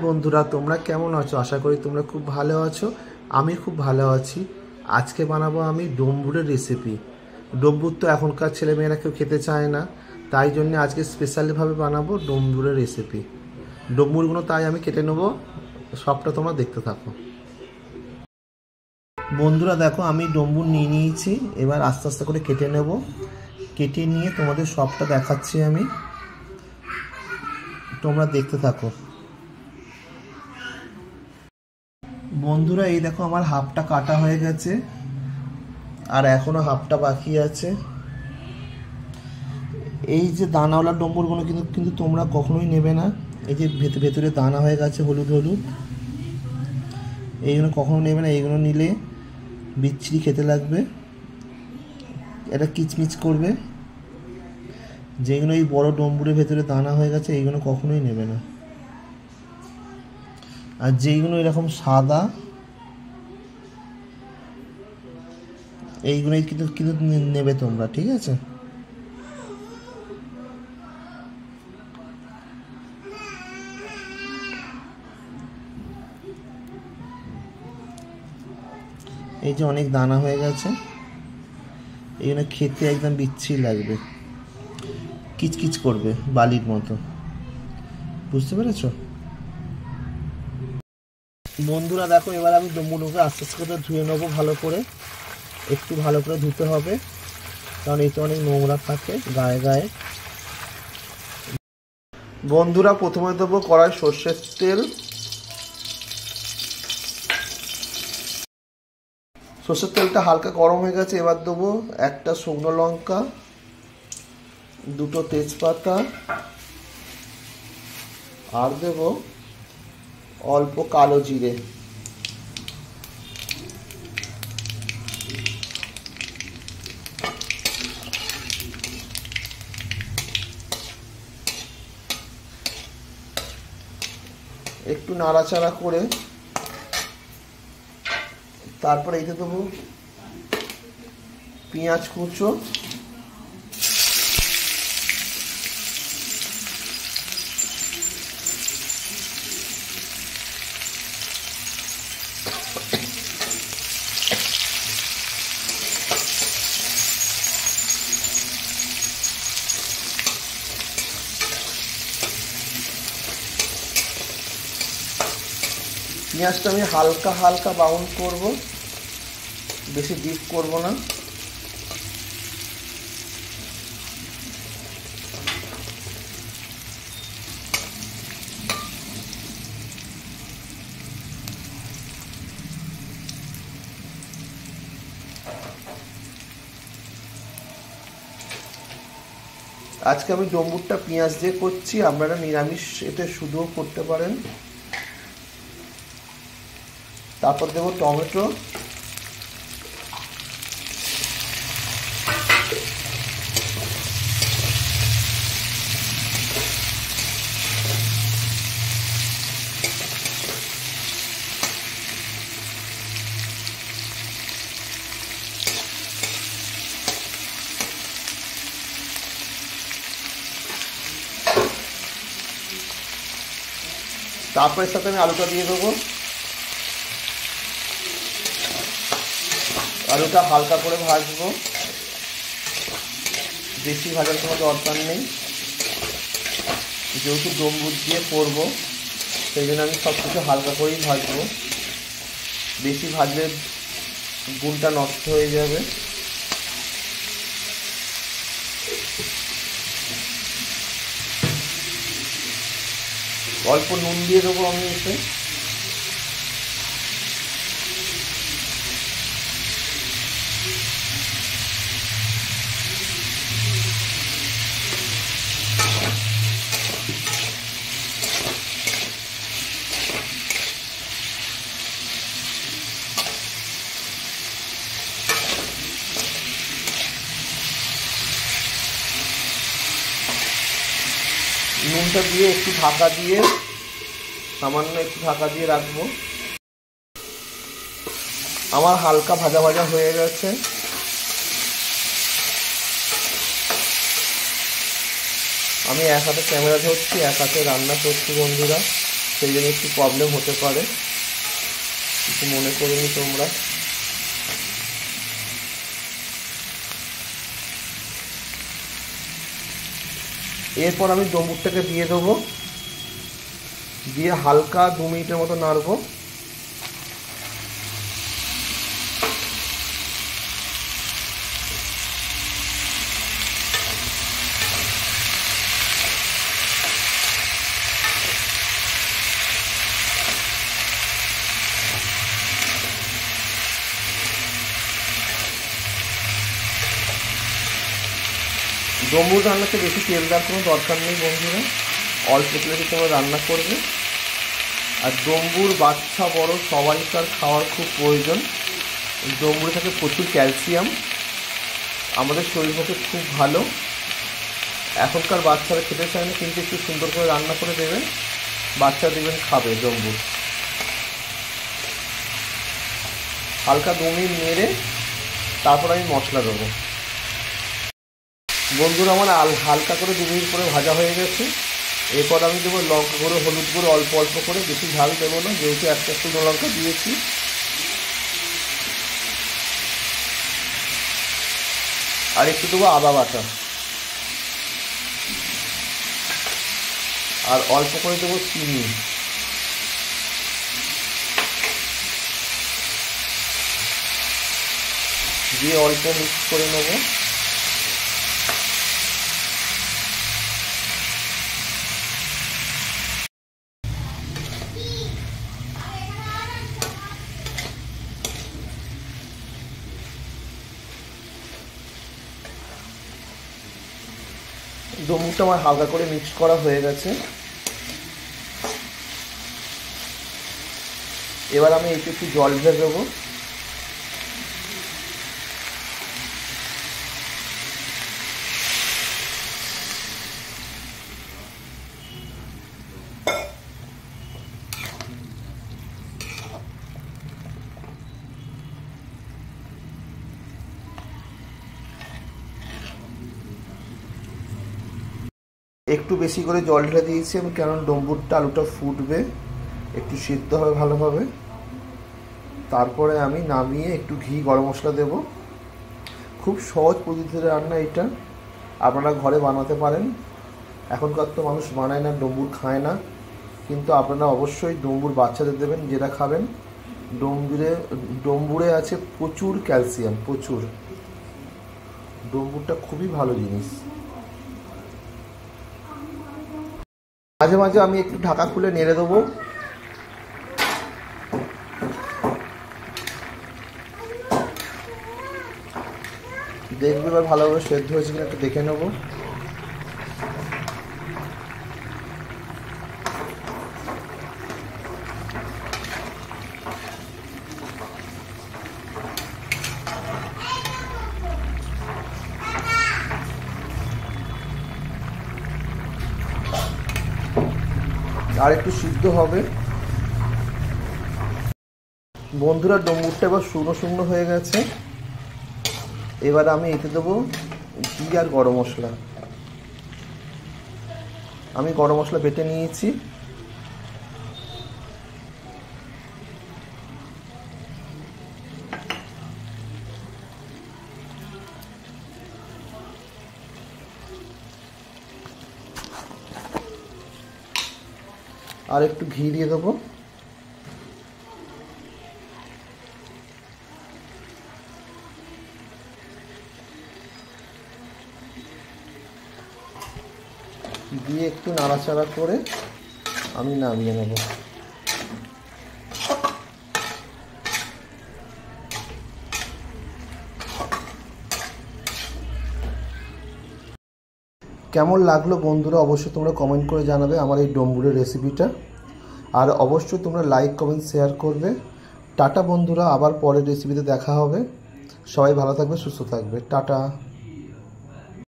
বন্ধুরা, তোমরা কেমন আছো? আশা করি তোমরা খুব ভালো আছো। আমি খুব ভালো আছি। আজকে বানাবো আমি ডম্বুরের রেসিপি। ডম্বুর তো এখনকার ছেলেমেয়েরা কেউ খেতে চায় না, তাই জন্য আজকে স্পেশালিভাবে বানাবো ডম্বুরের রেসিপি। ডম্বুরগুলো তাই আমি কেটে নেবো, সবটা তোমরা দেখতে থাকো। বন্ধুরা দেখো, আমি ডম্বুর নিয়ে নিয়েছি। এবার আস্তে আস্তে করে কেটে নেব। কেটে নিয়ে তোমাদের সবটা দেখাচ্ছি আমি, তোমরা দেখতে থাকো। বন্ধুরা এই দেখো, আমার হাফটা কাটা হয়ে গেছে আর এখনো হাফটা বাকি আছে। এই যে দানাওয়ালা ডম্বুরগুলো কিন্তু তোমরা কখনোই নেবে না। এই যে ভেতরে দানা হয়ে গেছে হলুদ হলুদ, এইগুলো কখনো নেবে না। এইগুলো নিলে বিচ্ছিরি খেতে লাগবে, এটা কিচমিচ করবে। যেগুলো এই বড় ডম্বুরের ভেতরে দানা হয়ে গেছে এইগুলো কখনোই নেবে না। আর যেইগুলো এরকম সাদা এইগুলোই কিন্তু নেবে তোমরা, ঠিক আছে? এই যে অনেক দানা হয়ে গেছে, এইগুলো খেতে একদম বিচ্ছিরি লাগবে, কিচকিচ করবে বালির মতো, বুঝতে পেরেছো? বন্ধুরা দেখো, এবার আমি ডম্বুরগুলোকে আস্তে আস্তে করে ধুয়ে নেবো ভালো করে। একটু ভালো করে ধুতে হবে, কারণ এতে অনেক নোংরা থাকে গায়ে গায়ে। বন্ধুরা প্রথমে দেবো কড়াই সর্ষের তেল। সর্ষের তেলটা হালকা গরম হয়ে গেছে। এবার দেবো একটা শুকনো লঙ্কা, দুটো তেজপাতা, আর দেব অল্প কালো জিরে। একটু নাড়াচাড়া করে তারপরে এইতে দেবো পেঁয়াজ কুচো, পেঁয়াজটা আমি হালকা হালকা ব্রাউন করব, বেশি ডিপ করব না। আজকে আমি ডম্বুরটা পেঁয়াজ দিয়ে করছি, আপনারা নিরামিষ এতে শুধুও করতে পারেন। তারপর দেবো টমেটো, তারপরে সাথে আমি আলুটা দিয়ে দেবো। আলুটা হালকা করে ভাজবো, বেশি ভাজার কোনো দরকার নেই, যেহেতু ডম্বুর দিয়ে করবো সেই জন্য আমি সব কিছু হালকা করেই ভাজবো। বেশি ভাজলে গুণটা নষ্ট হয়ে যাবে। অল্প নুন দিয়ে দেবো আমি এতে। নুনটা দিয়ে একটু ঢাকা দিয়ে, সামান্য একটু ঢাকা দিয়ে রাখবো। আমার হালকা ভাজা ভাজা হয়ে গেছে। আমি এক হাতে ক্যামেরা ধরছি, এক হাতে রান্না করছি বন্ধুরা। সেই জন্য একটু প্রবলেম হতে পারে, কিছু মনে করোনি তোমরা। এরপর আমি ডম্বুরটাকে দিয়ে দেবো, দিয়ে হালকা 2 মিনিটের মতো নাড়বো। ডম্বুর রান্নাতে বেশি তেল দেওয়ার কোনো দরকার নেই বন্ধুরা, অল্প তেলে তোমরা রান্না করবে। আর ডম্বুর বাচ্চা বড় সবাইকার খাওয়ার খুব প্রয়োজন। ডম্বুরে থাকে প্রচুর ক্যালসিয়াম, আমাদের শরীর পক্ষে খুব ভালো। এখনকার বাচ্চারা খেতে চায় না, কিন্তু একটু সুন্দর করে রান্না করে দেবেন, বাচ্চা দেখবেন খাবে ডম্বুর। হালকা 2 মিনিট নেড়ে তারপর আমি মশলা দেবো। বন্ধুরা আমার হালকা করে 2 মিনিট করে ভাজা হয়ে গেছে। এরপর আমি দেবো লঙ্কা গুঁড়ো, হলুদ গুঁড়ো অল্প অল্প করে, বেশি ঝাল দেবো না, যেহেতু একটা শুকনো লঙ্কা দিয়েছি। আর একটু দেবো আদা বাটা, আর অল্প করে দেবো চিনি। দিয়ে অল্প মিক্স করে নেবো। ডম্বুরটা আমার হালকা করে মিক্স করা হয়ে গেছে। এবার আমি একটু জল ঢেলে দেবো। একটু বেশি করে জল ঢেলে দিয়েছি আমি, কারণ ডম্বুরটা আলুটা ফুটবে, একটু সিদ্ধ হবে ভালোভাবে। তারপরে আমি নামিয়ে একটু ঘি গরম মশলা দেব। খুব সহজ পদ্ধতিতে রান্না এটা, আপনারা ঘরে বানাতে পারেন। এখনকার তো মানুষ বানায় না, ডম্বুর খায় না, কিন্তু আপনারা অবশ্যই ডম্বুর বাচ্চাদের দেবেন, যেটা খাবেন। ডম্বুরে আছে প্রচুর ক্যালসিয়াম, প্রচুর। ডম্বুরটা খুবই ভালো জিনিস। মাঝে মাঝে আমি একটু ঢাকা খুলে নেড়ে দেবো। দেখবে এবার ভালোভাবে সেদ্ধ হয়েছে কিনা একটু দেখে নেবো। আর একটু সিদ্ধ হবে। বন্ধুরা ডম্বুরটা এবার শুকনো শুকনো হয়ে গেছে। এবার আমি এতে দেবো ঘি আর গরম মশলা। আমি গরম মশলা বেটে নিয়েছি। আর একটু ঘি দিয়ে দেবো। দিয়ে একটু নাড়াচাড়া করে আমি নামিয়ে নেব। কেমন লাগলো বন্ধুরা অবশ্যই তোমরা কমেন্ট করে জানাবে আমার এই ডম্বুরের রেসিপিটা। আর অবশ্যই তোমরা লাইক কমেন্ট শেয়ার করবে। টাটা বন্ধুরা, আবার পরের রেসিপিতে দেখা হবে। সবাই ভালো থাকবে, সুস্থ থাকবে। টাটা।